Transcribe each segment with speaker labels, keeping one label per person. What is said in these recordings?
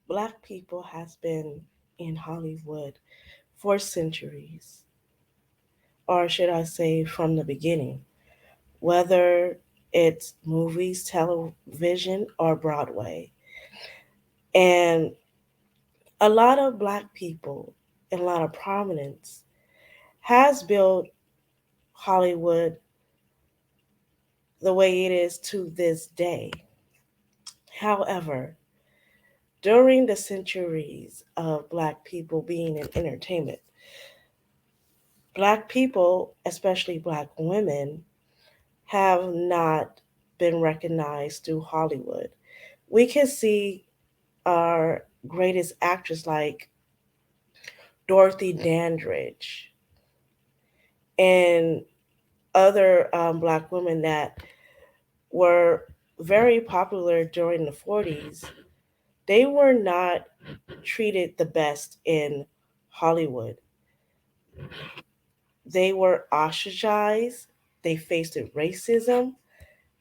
Speaker 1: Black people has been in Hollywood for centuries, or should I say from the beginning, whether it's movies, television, or Broadway. And a lot of Black people and a lot of prominence has built Hollywood the way it is to this day. However, during the centuries of Black people being in entertainment, Black people, especially Black women, have not been recognized through Hollywood. We can see our greatest actors like Dorothy Dandridge and other Black women that were very popular during the 40s. They were not treated the best in Hollywood. They were ostracized, they faced racism,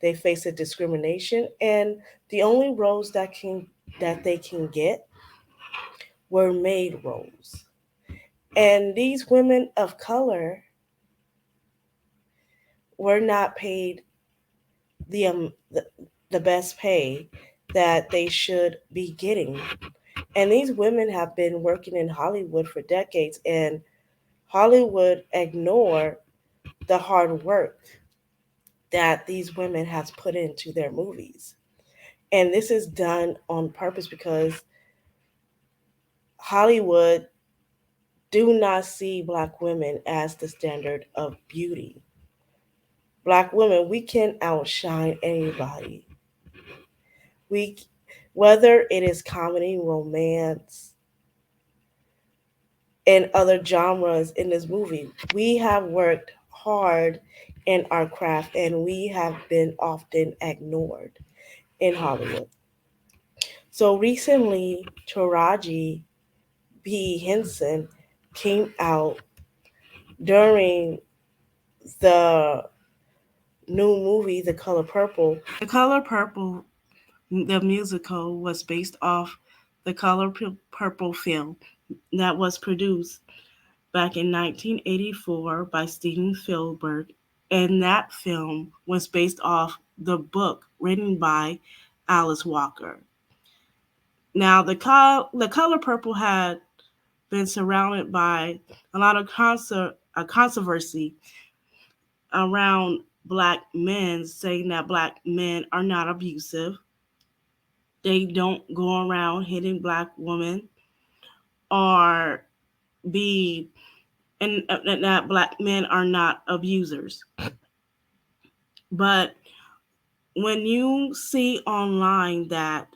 Speaker 1: they faced discrimination, and the only roles that they can get were maid roles. And these women of color were not paid the um the, the best pay that they should be getting. And these women have been working in Hollywood for decades, and Hollywood ignore the hard work that these women has put into their movies. And this is done on purpose because Hollywood do not see Black women as the standard of beauty. Black women, we can outshine anybody. We, whether it is comedy, romance, and other genres in this movie, we have worked hard in our craft and we have been often ignored in Hollywood. So recently, Taraji B. Henson came out during the new movie, The Color Purple. The Color Purple, the musical, was based off the Purple film that was produced back in 1984 by Steven Spielberg, and that film was based off the book written by Alice Walker. Now, the Color Purple had been surrounded by a lot of controversy around Black men, saying that Black men are not abusive. They don't go around hitting Black women or be, and that Black men are not abusers. But when you see online that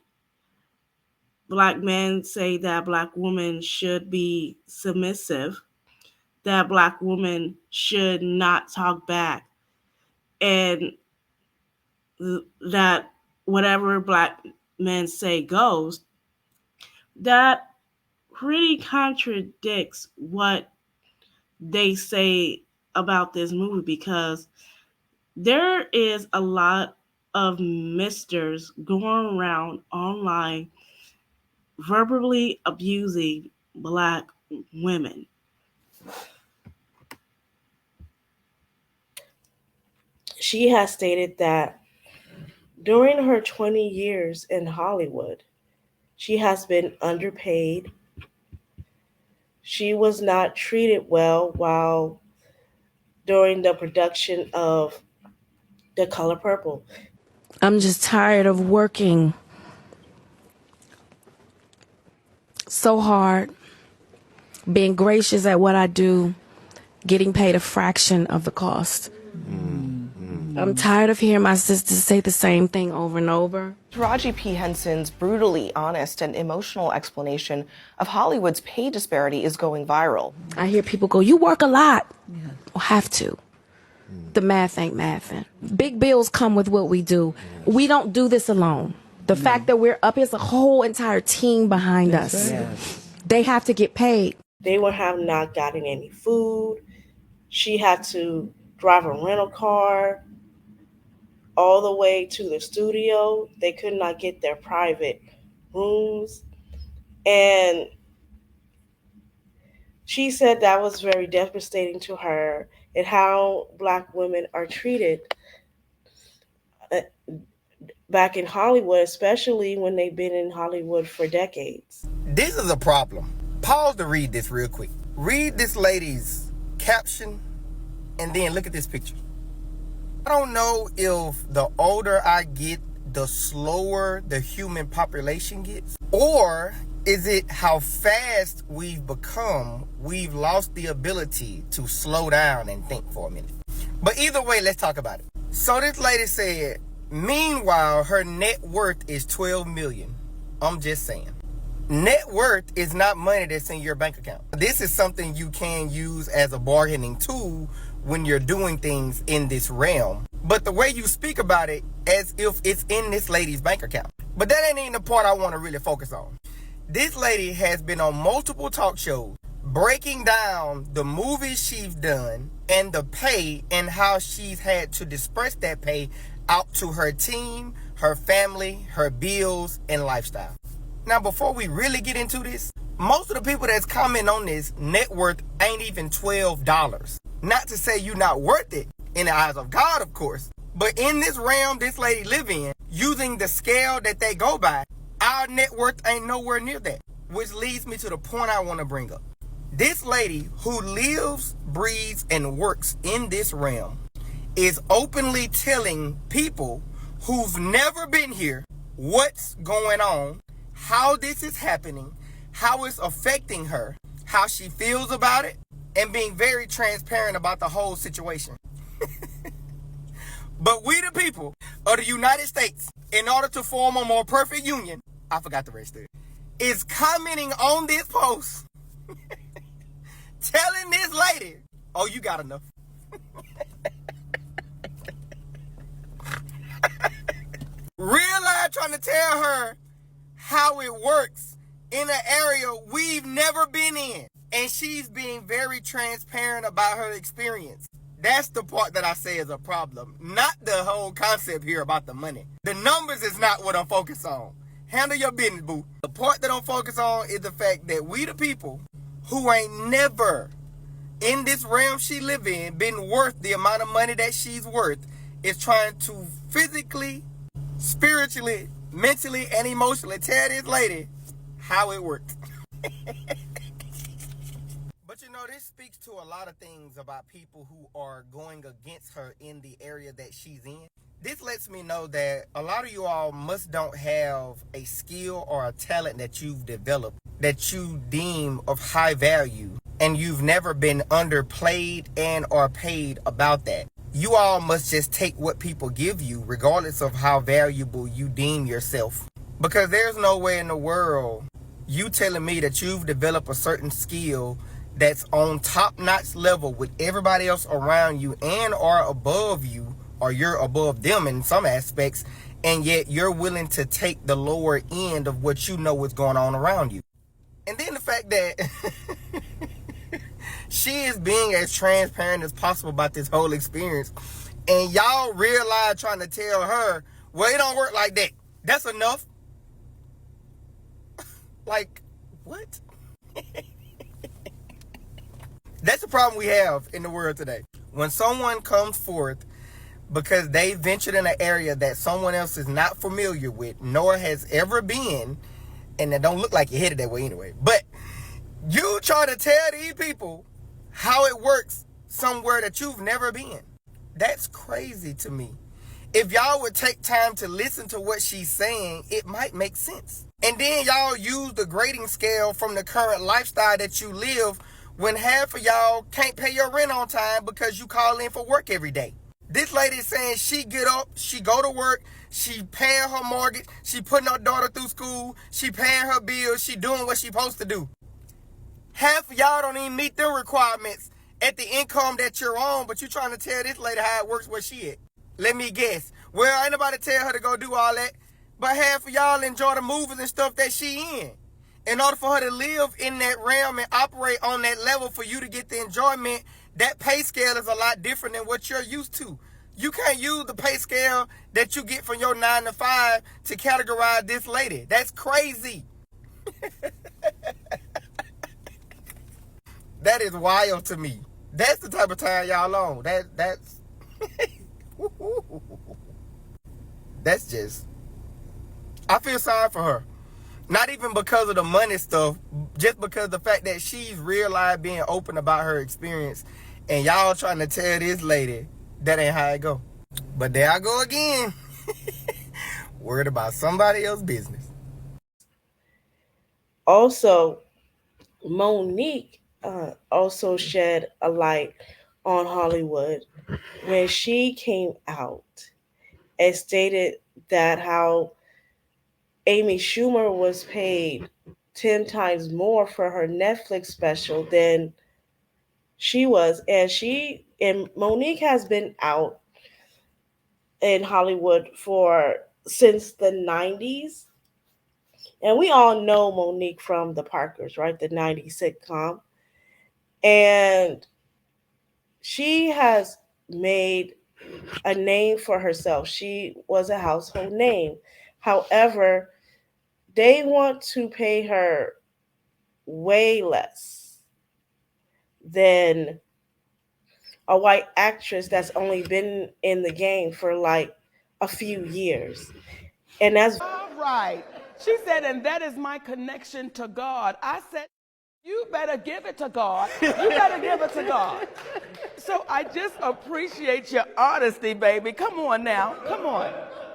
Speaker 1: Black men say that Black women should be submissive, that Black women should not talk back, and that whatever Black men say goes, that pretty contradicts what they say about this movie, because there is a lot of misters going around online verbally abusing Black women. She has stated that during her 20 years in Hollywood, she has been underpaid. She was not treated well while during the production of The Color Purple.
Speaker 2: I'm just tired of working so hard, being gracious at what I do, getting paid a fraction of the cost. I'm tired of hearing my sisters say the same thing over and over.
Speaker 3: Taraji P. Henson's brutally honest and emotional explanation of Hollywood's pay disparity is going viral.
Speaker 2: I hear people go, "You work a lot." Well, have to. The math ain't mathing. Big bills come with what we do. We don't do this alone. The fact that we're up here's a whole entire team behind us. They have to get paid.
Speaker 1: They would have not gotten any food. She had to drive a rental car all the way to the studio. They could not get their private rooms. And she said that was very devastating to her and how Black women are treated uh, back in Hollywood, especially when they've been in Hollywood for decades.
Speaker 4: This is a problem. Pause to read this real quick. Read this lady's caption and then look at this picture. I don't know if the older I get, the slower the human population gets, or is it how fast we've become, we've lost the ability to slow down and think for a minute. But either way, let's talk about it. So this lady said, meanwhile, her net worth is $12 million. I'm just saying. Net worth is not money that's in your bank account. This is something you can use as a bargaining tool when you're doing things in this realm. But the way you speak about it as if it's in this lady's bank account. But that ain't even the part I want to really focus on. This lady has been on multiple talk shows breaking down the movies she's done and the pay and how she's had to disperse that pay out to her team, her family, her bills, and lifestyle. Now, before we really get into this, most of the people that's commenting on this net worth ain't even $12. Not to say you're not worth it in the eyes of God, of course. But in this realm this lady live in, using the scale that they go by, our net worth ain't nowhere near that. Which leads me to the point I want to bring up. This lady who lives, breathes, and works in this realm is openly telling people who've never been here what's going on, how this is happening, how it's affecting her, how she feels about it, and being very transparent about the whole situation. But we the people of the United States, in order to form a more perfect union, I forgot the rest of it, is commenting on this post, telling this lady, oh, you got enough. Real life trying to tell her how it works in an area we've never been in. And she's being very transparent about her experience. That's the part that I say is a problem. Not the whole concept here about the money. The numbers is not what I'm focused on. Handle your business, boo. The part that I'm focused on is the fact that we the people who ain't never in this realm she live in been worth the amount of money that she's worth is trying to physically, spiritually, mentally, and emotionally tell this lady how it works. But you know, this speaks to a lot of things about people who are going against her in the area that she's in. This lets me know that a lot of you all don't have a skill or a talent that you've developed that you deem of high value, and you've never been underplayed and or paid about that. You all must just take what people give you regardless of how valuable you deem yourself. Because there's no way in the world you telling me that you've developed a certain skill that's on top-notch level with everybody else around you and or above you, or you're above them in some aspects, and yet you're willing to take the lower end of what you know is going on around you. And then the fact that she is being as transparent as possible about this whole experience, and y'all realize trying to tell her, well, it don't work like that. That's enough. Like, what? That's the problem we have in the world today. When someone comes forth because they ventured in an area that someone else is not familiar with, nor has ever been, and that don't look like you're headed that way anyway, but you try to tell these people how it works somewhere that you've never been. That's crazy to me. If y'all would take time to listen to what she's saying, it might make sense. And then y'all use the grading scale from the current lifestyle that you live when half of y'all can't pay your rent on time because you call in for work every day. This lady is saying she get up, she go to work, she paying her mortgage, she putting her daughter through school, she paying her bills, she doing what she supposed to do. Half of y'all don't even meet them requirements at the income that you're on, but you trying to tell this lady how it works where she at. Let me guess. Well, ain't nobody tell her to go do all that, but half of y'all enjoy the movies and stuff that she in. In order for her to live in that realm and operate on that level for you to get the enjoyment, that pay scale is a lot different than what you're used to. You can't use the pay scale that you get from your 9 to 5 to categorize this lady. That's crazy. That is wild to me. That's the type of time y'all on. That's that's just. I feel sorry for her. Not even because of the money stuff, just because of the fact that she's realized being open about her experience, and y'all trying to tell this lady that ain't how it go. But there I go again, worried about somebody else's business.
Speaker 1: Also, Monique also shed a light on Hollywood when she came out and stated that how Amy Schumer was paid 10 times more for her Netflix special than she was. And Monique has been out in Hollywood for since the 90s. And we all know Monique from The Parkers, right? The 90s sitcom. And she has made a name for herself. She was a household name. However, they want to pay her way less than a white actress that's only been in the game for like a few years. And that's
Speaker 5: All right. She said, and that is my connection to God. I said, you better give it to God. You better give it to God. So I just appreciate your honesty, baby. Come on now. Come on.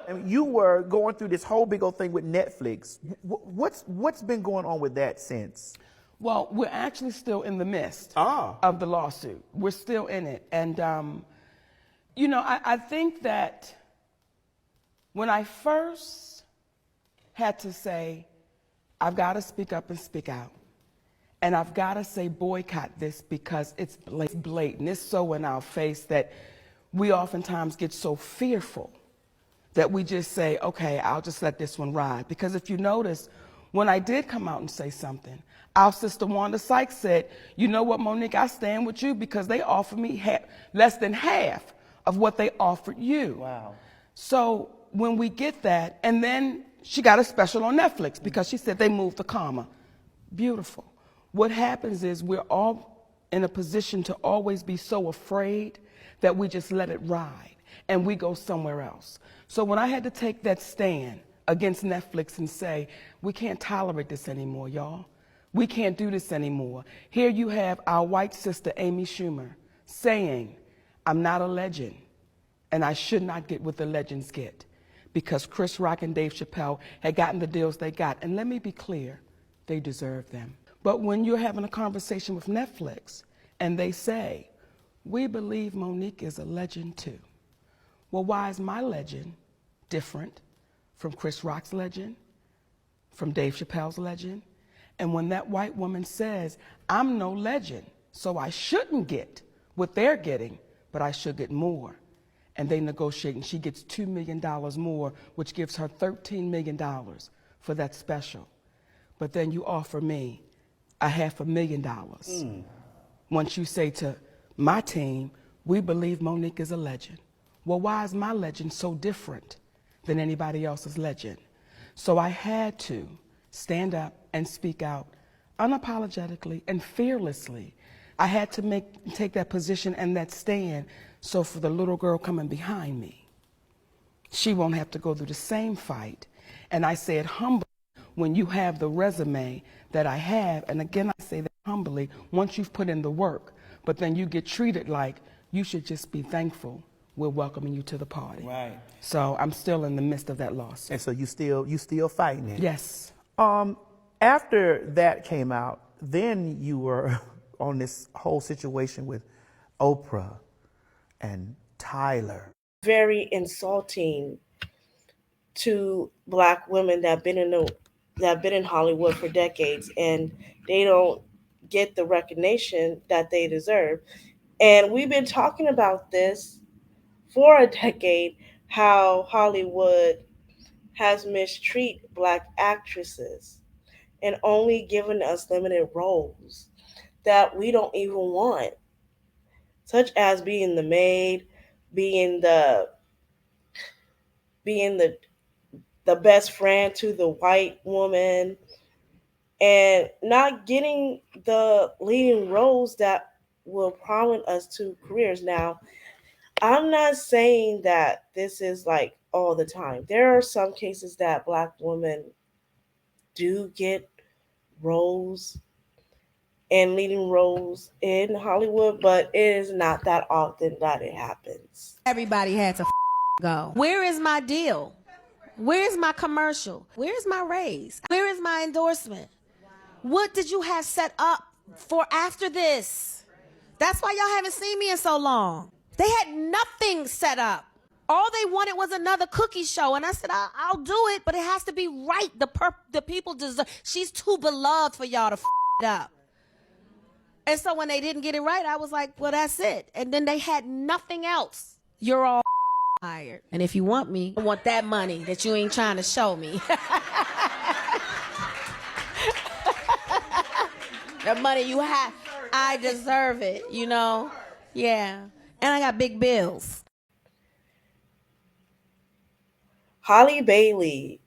Speaker 6: And you were going through this whole big old thing with Netflix. What's been going on with that since?
Speaker 5: Well, we're actually still in the midst of the lawsuit. We're still in it. And, I think that when I first had to say, I've got to speak up and speak out, and I've got to say boycott this because it's blatant. It's so in our face that we oftentimes get so fearful that we just say, okay, I'll just let this one ride. Because if you notice, when I did come out and say something, our sister Wanda Sykes said, you know what, Monique, I stand with you because they offered me less than half of what they offered you.
Speaker 6: Wow.
Speaker 5: So when we get that, and then she got a special on Netflix because she said they moved the comma. Beautiful. What happens is we're all in a position to always be so afraid that we just let it ride and we go somewhere else. So when I had to take that stand against Netflix and say, we can't tolerate this anymore, y'all. We can't do this anymore. Here you have our white sister, Amy Schumer, saying, I'm not a legend, and I should not get what the legends get, because Chris Rock and Dave Chappelle had gotten the deals they got. And let me be clear, they deserve them. But when you're having a conversation with Netflix and they say, we believe Monique is a legend too. Well, why is my legend different from Chris Rock's legend, from Dave Chappelle's legend? And when that white woman says, I'm no legend, so I shouldn't get what they're getting, but I should get more. And they negotiate, and she gets $2 million more, which gives her $13 million for that special. But then you offer me $500,000. Once you say to my team, we believe Monique is a legend. Well, why is my legend so different than anybody else's legend? So I had to stand up and speak out unapologetically and fearlessly. I had to take that position and that stand, so for the little girl coming behind me, she won't have to go through the same fight. And I say it humbly, when you have the resume that I have, and again I say that humbly, once you've put in the work, but then you get treated like you should just be thankful we're welcoming you to the party.
Speaker 6: Right.
Speaker 5: So I'm still in the midst of that lawsuit.
Speaker 6: And so you still fighting it.
Speaker 5: Yes.
Speaker 6: After that came out, then you were on this whole situation with Oprah and Tyler.
Speaker 1: very insulting to Black women that have been in Hollywood for decades, and they don't get the recognition that they deserve. And we've been talking about this for a decade, how Hollywood has mistreated Black actresses and only given us limited roles that we don't even want, such as being the maid, being the being the best friend to the white woman, and not getting the leading roles that will promise us to careers. Now, I'm not saying that this is like all the time. There are some cases that Black women do get roles and leading roles in Hollywood, but it is not that often that it happens.
Speaker 2: Everybody had to go. Where is my deal? Where is my commercial? Where is my raise? Where is my endorsement? What did you have set up for after this? That's why y'all haven't seen me in so long. They had nothing set up. All they wanted was another cookie show, and I said, I'll do it, but it has to be right. The people deserve. She's too beloved for y'all to it up. And so when they didn't get it right, I was like, well, that's it. And then they had nothing else. You're all hired. And if you want me, I want that money that you ain't trying to show me. The money you have, I deserve it, you know? Yeah. And I got big bills.
Speaker 1: Holly Bailey,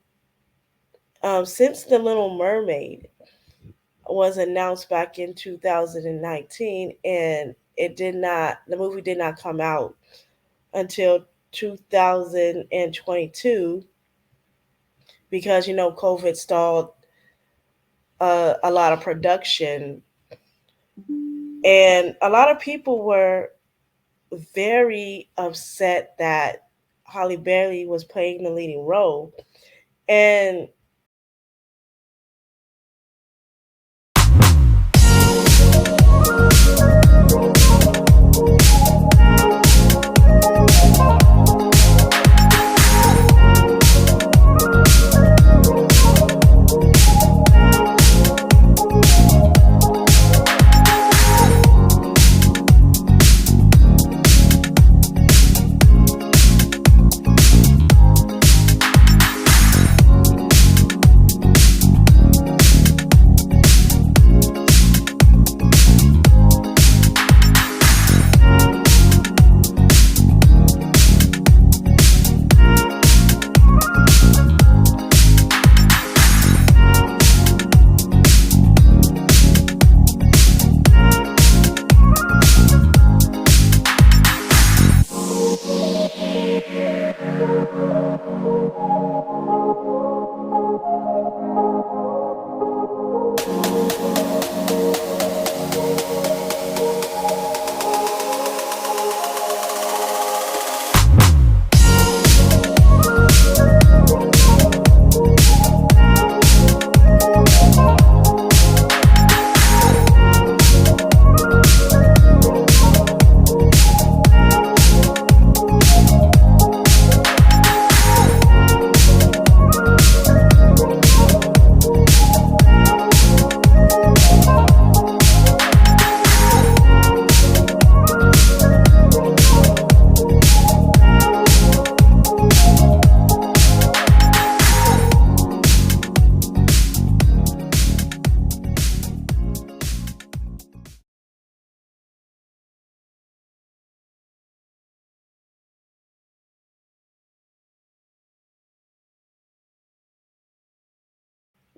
Speaker 1: since The Little Mermaid was announced back in 2019, and the movie did not come out until 2022 because, COVID stalled a lot of production. And a lot of people were very upset that Holly Bailey was playing the leading role. And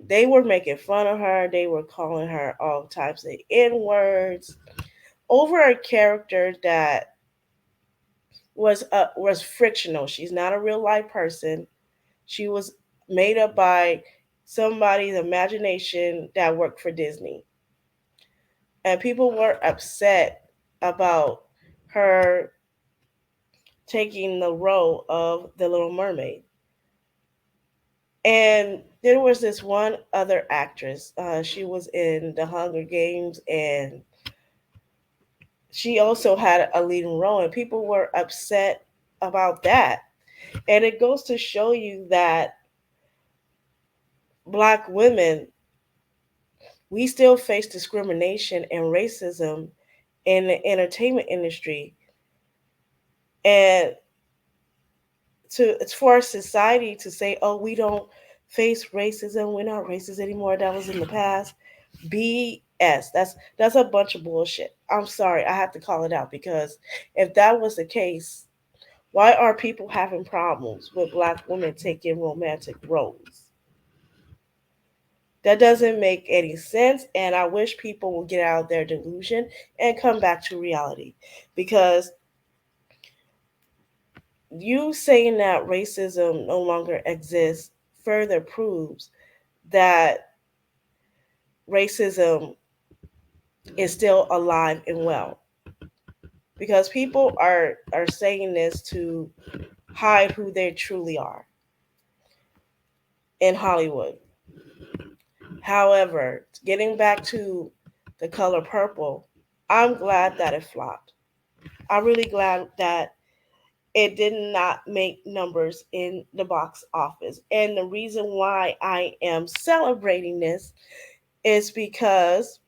Speaker 1: they were making fun of her. They were calling her all types of N words over a character that was frictional. She's not a real life person. She was made up by somebody's imagination that worked for Disney. And people were upset about her taking the role of the Little Mermaid. And there was this one other actress. She was in The Hunger Games, and she also had a leading role, and people were upset about that. And it goes to show you that Black women, we still face discrimination and racism in the entertainment industry. And it's for our society to say, oh, we don't face racism, we're not racist anymore, that was in the past. BS. That's a bunch of bullshit. I'm sorry, I have to call it out, because if that was the case, why are people having problems with Black women taking romantic roles? That doesn't make any sense, and I wish people will get out of their delusion and come back to reality. Because you saying that racism no longer exists further proves that racism is still alive and well. Because people are saying this to hide who they truly are in Hollywood. However, getting back to The Color Purple, I'm glad that it flopped. I'm really glad that it did not make numbers in the box office. And the reason why I am celebrating this is because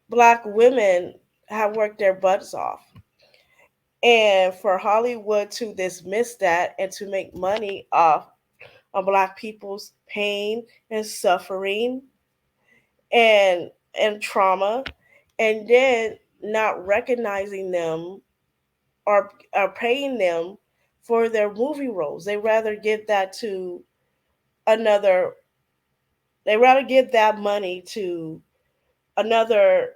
Speaker 1: Black women have worked their butts off. And for Hollywood to dismiss that and to make money off of Black people's pain and suffering and trauma, and then not recognizing them or paying them for their movie roles. They rather give that to another, they rather give that money to another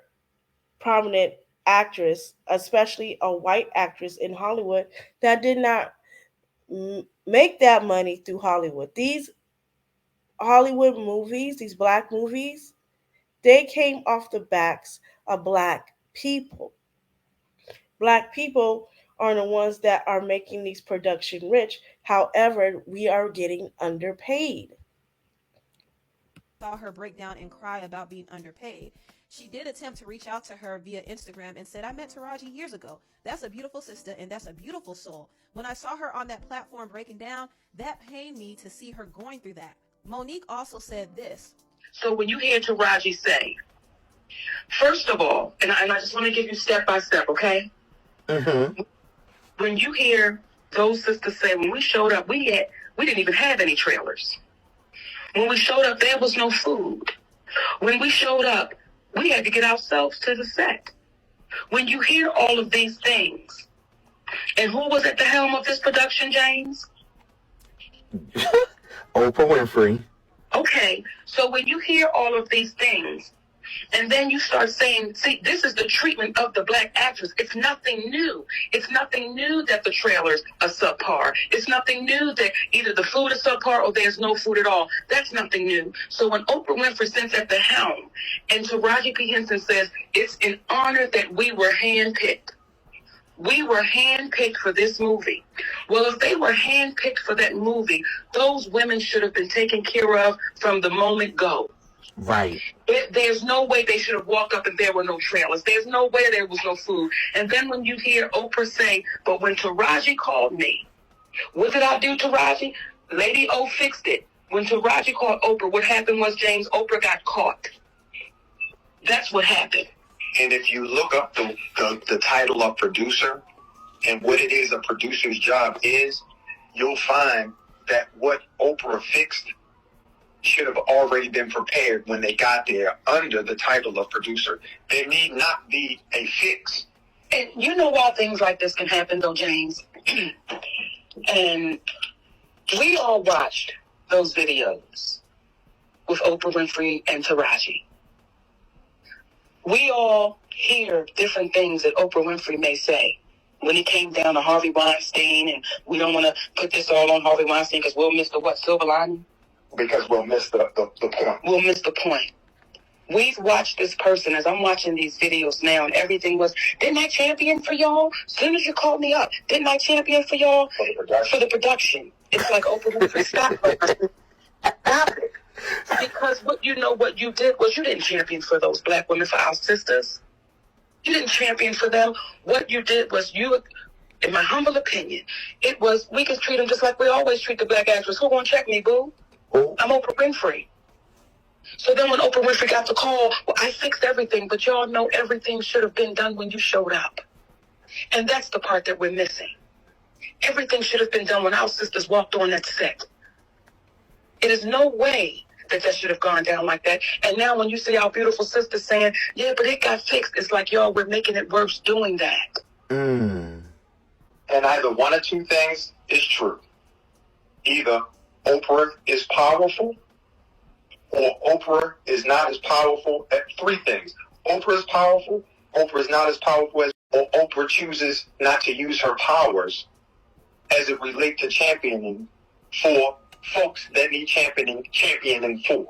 Speaker 1: prominent actress, especially a white actress in Hollywood that did not make that money through Hollywood. These Hollywood movies, these Black movies, they came off the backs of Black people. Black people are the ones that are making these production rich. However, we are getting underpaid.
Speaker 7: Saw her break down and cry about being underpaid. She did attempt to reach out to her via Instagram and said, I met Taraji years ago. That's a beautiful sister and that's a beautiful soul. When I saw her on that platform breaking down, that pained me to see her going through that. Monique also said this.
Speaker 8: So when you hear Taraji say, first of all, and I just want to give you step by step, okay? Mm-hmm. When you hear those sisters say, when we showed up, we didn't even have any trailers. When we showed up, there was no food. When we showed up, we had to get ourselves to the set. When you hear all of these things, and who was at the helm of this production, James?
Speaker 9: Oprah Winfrey.
Speaker 8: Okay, so when you hear all of these things, and then you start saying, see, this is the treatment of the Black actress. It's nothing new. It's nothing new that the trailers are subpar. It's nothing new that either the food is subpar or there's no food at all. That's nothing new. So when Oprah Winfrey sits at the helm and Taraji P. Henson says, it's an honor that we were handpicked. We were handpicked for this movie. Well, if they were handpicked for that movie, those women should have been taken care of from the moment go.
Speaker 9: Right.
Speaker 8: There's no way they should have walked up and there were no trailers. There's no way there was no food. And then when you hear Oprah say, but when Taraji called me, what did I do, Taraji? Lady O fixed it. When Taraji called Oprah, what happened was, James, Oprah got caught. That's what happened.
Speaker 10: And if you look up the title of producer and what it is a producer's job is, you'll find that what Oprah fixed should have already been prepared when they got there under the title of producer. There need not be a fix.
Speaker 8: And you know why things like this can happen, though, James? And we all watched those videos with Oprah Winfrey and Taraji. We all hear different things that Oprah Winfrey may say when it came down to Harvey Weinstein, and we don't want to put this all on Harvey Weinstein because we'll miss the what, silver lining?
Speaker 10: Because we'll miss the point.
Speaker 8: We'll miss the point. We've watched this person as I'm watching these videos now, and everything was, didn't I champion for y'all? As soon as you called me up, didn't I champion for y'all? For the production. It's like Oprah Winfrey, stop it. Because what you did was you didn't champion for those Black women, for our sisters. You didn't champion for them. What you did was you, in my humble opinion, it was, we could treat them just like we always treat the Black actress. Who gonna check me, boo? I'm Oprah Winfrey. So then when Oprah Winfrey got the call, well, I fixed everything, but y'all know everything should have been done when you showed up. And that's the part that we're missing. Everything should have been done when our sisters walked on that set. It is no way that should have gone down like that. And now when you see our beautiful sisters saying, yeah, but it got fixed, it's like, y'all, we're making it worse doing that.
Speaker 10: And either one or two things is true. Either Oprah is powerful or Oprah is not as powerful. Three things. Oprah is powerful, Oprah is not as powerful as, or Oprah chooses not to use her powers as it relates to championing for folks that need championing for.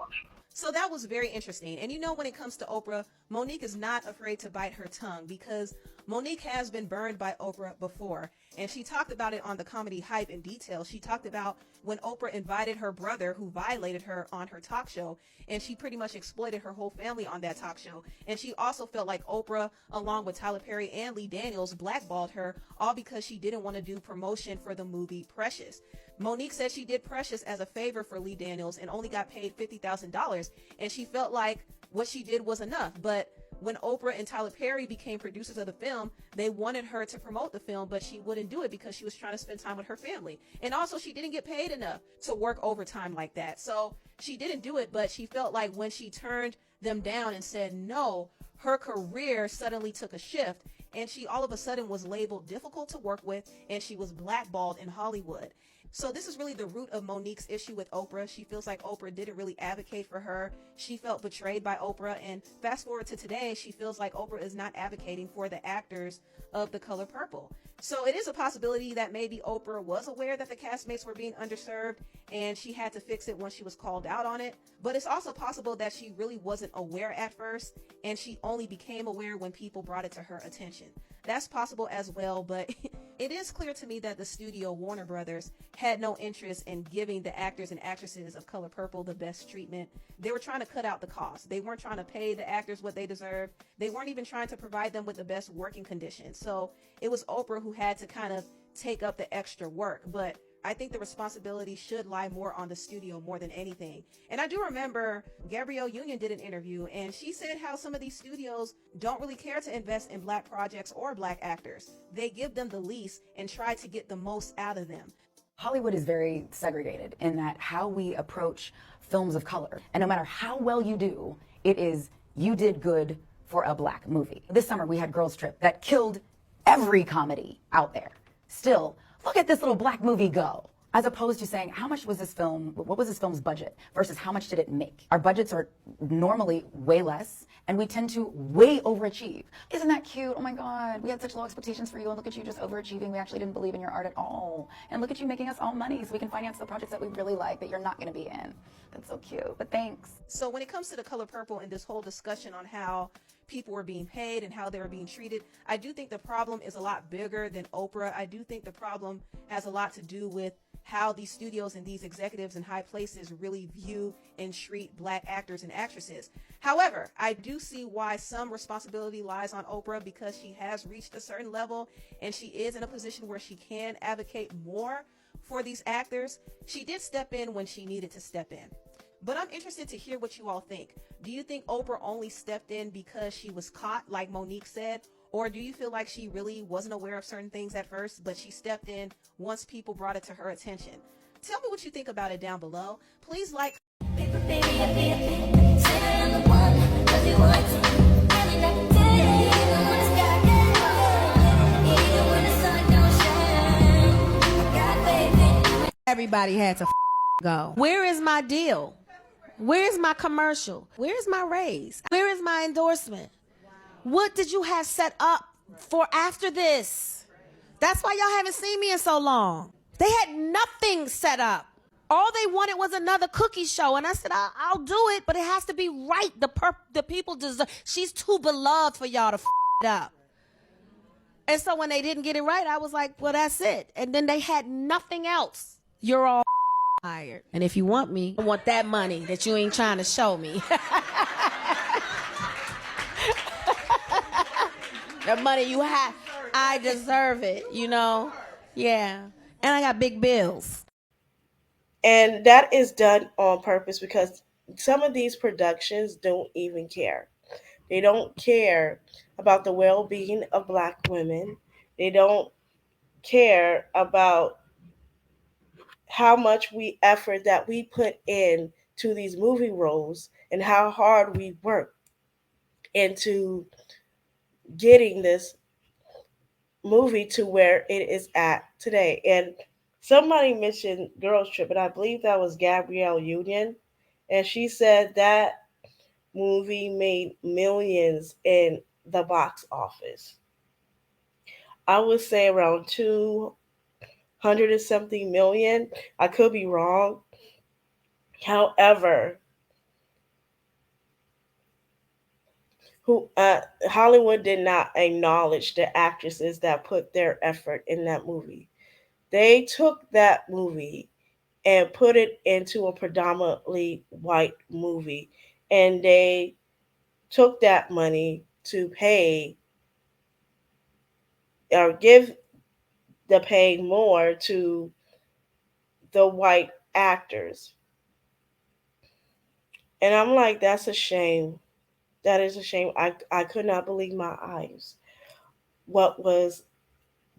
Speaker 7: So that was very interesting. And you know, when it comes to Oprah, Monique is not afraid to bite her tongue, because Monique has been burned by Oprah before. And she talked about it on the Comedy Hype in detail. She talked about when Oprah invited her brother, who violated her, on her talk show, and she pretty much exploited her whole family on that talk show. And she also felt like Oprah, along with Tyler Perry and Lee Daniels, blackballed her, all because she didn't want to do promotion for the movie Precious. Monique said she did Precious as a favor for Lee Daniels and only got paid $50,000, and she felt like what she did was enough. But when Oprah and Tyler Perry became producers of the film, they wanted her to promote the film, but she wouldn't do it because she was trying to spend time with her family. And also, she didn't get paid enough to work overtime like that. So she didn't do it, but she felt like when she turned them down and said no, her career suddenly took a shift, and she all of a sudden was labeled difficult to work with, and she was blackballed in Hollywood. So this is really the root of Monique's issue with Oprah. She feels like Oprah didn't really advocate for her. She felt betrayed by Oprah. And fast forward to today, she feels like Oprah is not advocating for the actors of The Color Purple. So it is a possibility that maybe Oprah was aware that the castmates were being underserved and she had to fix it when she was called out on it. But it's also possible that she really wasn't aware at first and she only became aware when people brought it to her attention. That's possible as well, but it is clear to me that the studio, Warner Brothers, had no interest in giving the actors and actresses of Color Purple the best treatment. They were trying to cut out the cost. They weren't trying to pay the actors what they deserved. They weren't even trying to provide them with the best working conditions. So it was Oprah who had to kind of take up the extra work. But I think the responsibility should lie more on the studio more than anything. And I do remember Gabrielle Union did an interview and she said how some of these studios don't really care to invest in black projects or black actors. They give them the least and try to get the most out of them.
Speaker 11: Hollywood is very segregated in that how we approach films of color. And no matter how well you do, it is you did good for a black movie. This summer we had Girls Trip that killed every comedy out there. Still, look at this little black movie go. As opposed to saying, how much was this film, what was this film's budget versus how much did it make? Our budgets are normally way less and we tend to way overachieve. Isn't that cute? Oh my God, we had such low expectations for you and look at you just overachieving. We actually didn't believe in your art at all. And look at you making us all money so we can finance the projects that we really like that you're not gonna be in. That's so cute, but thanks.
Speaker 7: So when it comes to The Color Purple and this whole discussion on how people were being paid and how they were being treated, I do think the problem is a lot bigger than Oprah. I do think the problem has a lot to do with how these studios and these executives in high places really view and treat black actors and actresses. However, I do see why some responsibility lies on Oprah because she has reached a certain level and she is in a position where she can advocate more for these actors. She did step in when she needed to step in. But I'm interested to hear what you all think. Do you think Oprah only stepped in because she was caught, like Monique said? Or do you feel like she really wasn't aware of certain things at first, but she stepped in once people brought it to her attention? Tell me what you think about it down below. Please like.
Speaker 2: Everybody had to go. Where is my deal? Where is my commercial? Where is my raise? Where is my endorsement? What did you have set up for after this? That's why y'all haven't seen me in so long. They had nothing set up. All they wanted was another cookie show. And I said, I'll do it, but it has to be right. The people deserve. She's too beloved for y'all to it up. And so when they didn't get it right, I was like, well, that's it. And then they had nothing else. You're all hired. And if you want me, I want that money that you ain't trying to show me. The money you have, I deserve it, you know? Yeah. And I got big bills.
Speaker 1: And that is done on purpose because some of these productions don't even care. They don't care about the well-being of Black women. They don't care about how much effort that we put in to these movie roles and how hard we work into getting this movie to where it is at today. And somebody mentioned Girls Trip, and I believe that was Gabrielle Union. And she said that movie made millions in the box office. I would say around 200 and something million. I could be wrong. However, Hollywood did not acknowledge the actresses that put their effort in that movie. They took that movie and put it into a predominantly white movie, and they took that money to pay or give the pay more to the white actors. And I'm like, that's a shame. That is a shame. I could not believe my eyes. What was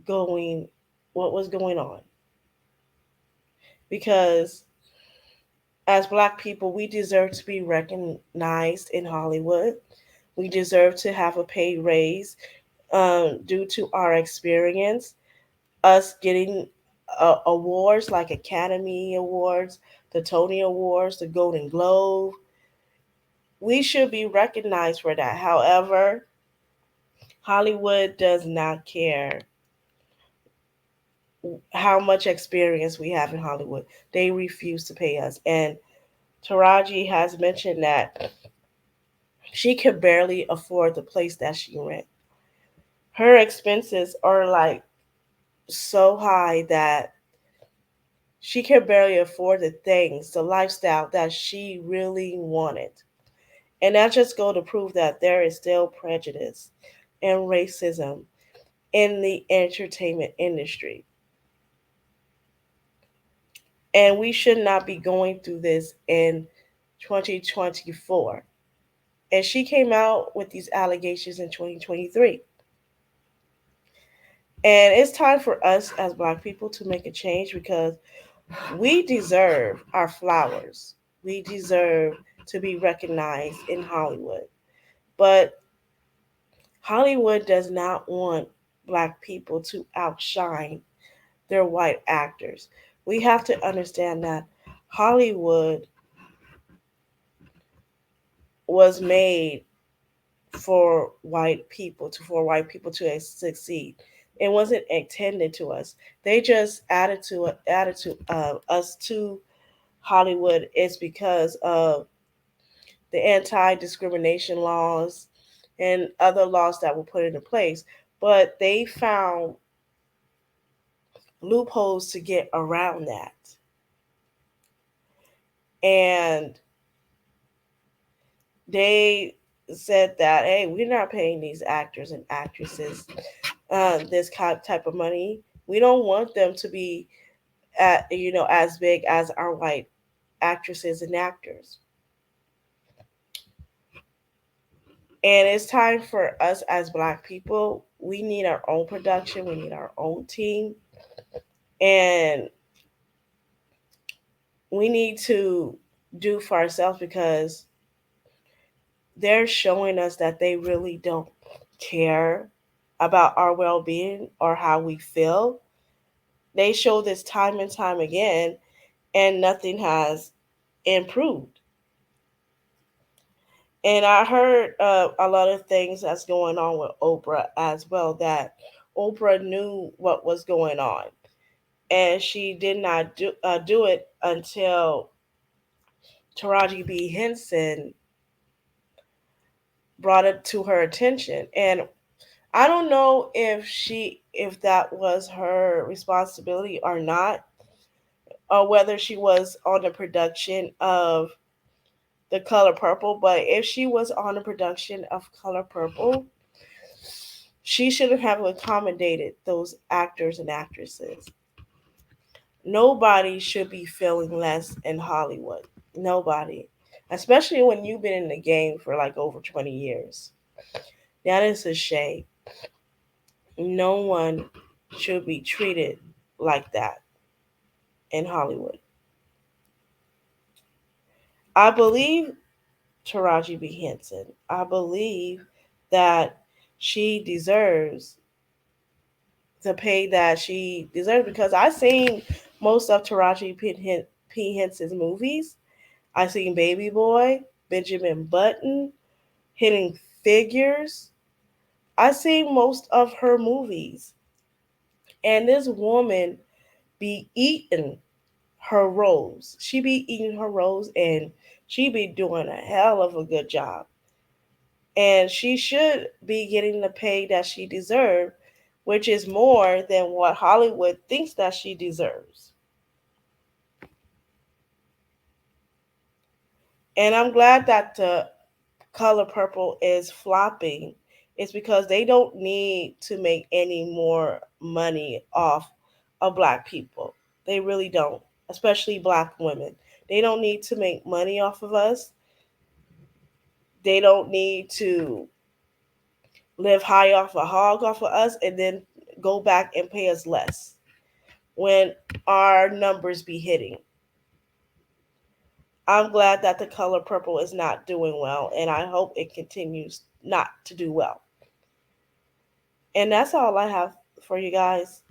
Speaker 1: going what was going on? Because as black people, we deserve to be recognized in Hollywood. We deserve to have a pay raise due to our experience. Us getting awards like Academy Awards, the Tony Awards, the Golden Globe. We should be recognized for that. However, Hollywood does not care how much experience we have in Hollywood. They refuse to pay us. And Taraji has mentioned that she can barely afford the place that she rent. Her expenses are like so high that she can barely afford the things, the lifestyle that she really wanted. And that just go to prove that there is still prejudice and racism in the entertainment industry. And we should not be going through this in 2024. And she came out with these allegations in 2023. And it's time for us as Black people to make a change because we deserve our flowers. We deserve to be recognized in Hollywood. But Hollywood does not want Black people to outshine their white actors. We have to understand that Hollywood was made for white people to succeed. It wasn't intended to us. They just added to us to Hollywood. It's because of the anti-discrimination laws and other laws that were put into place. But they found loopholes to get around that. And they said that, hey, we're not paying these actors and actresses this type of money. We don't want them to be as big as our white actresses and actors. And it's time for us as Black people. We need our own production. We need our own team. And we need to do for ourselves because they're showing us that they really don't care about our well-being or how we feel. They show this time and time again, and nothing has improved. And I heard a lot of things that's going on with Oprah as well, that Oprah knew what was going on. And she did not do it until Taraji B. Henson brought it to her attention. And I don't know if that was her responsibility or not, or whether she was on the production of The Color Purple. But if she was on the production of Color Purple, she should have accommodated those actors and actresses. Nobody should be feeling less in Hollywood. Nobody. Especially when you've been in the game for like over 20 years. That is a shame. No one should be treated like that in Hollywood. I believe Taraji B. Henson. I believe that she deserves the pay that she deserves because I've seen most of Taraji P. Henson's movies. I seen Baby Boy, Benjamin Button, Hidden Figures. I seen most of her movies. And this woman be eating her roles. She be eating her roles and she be doing a hell of a good job. And she should be getting the pay that she deserves, which is more than what Hollywood thinks that she deserves. And I'm glad that the Color Purple is flopping. It's because they don't need to make any more money off of Black people. They really don't, especially Black women. They don't need to make money off of us. They don't need to live high off a hog off of us and then go back and pay us less when our numbers be hitting. I'm glad that the Color Purple is not doing well, and I hope it continues not to do well. And that's all I have for you guys.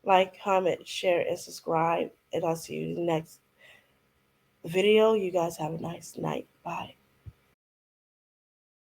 Speaker 1: Like, comment, share, and subscribe. And I'll see you in the next video. You guys have a nice night. Bye.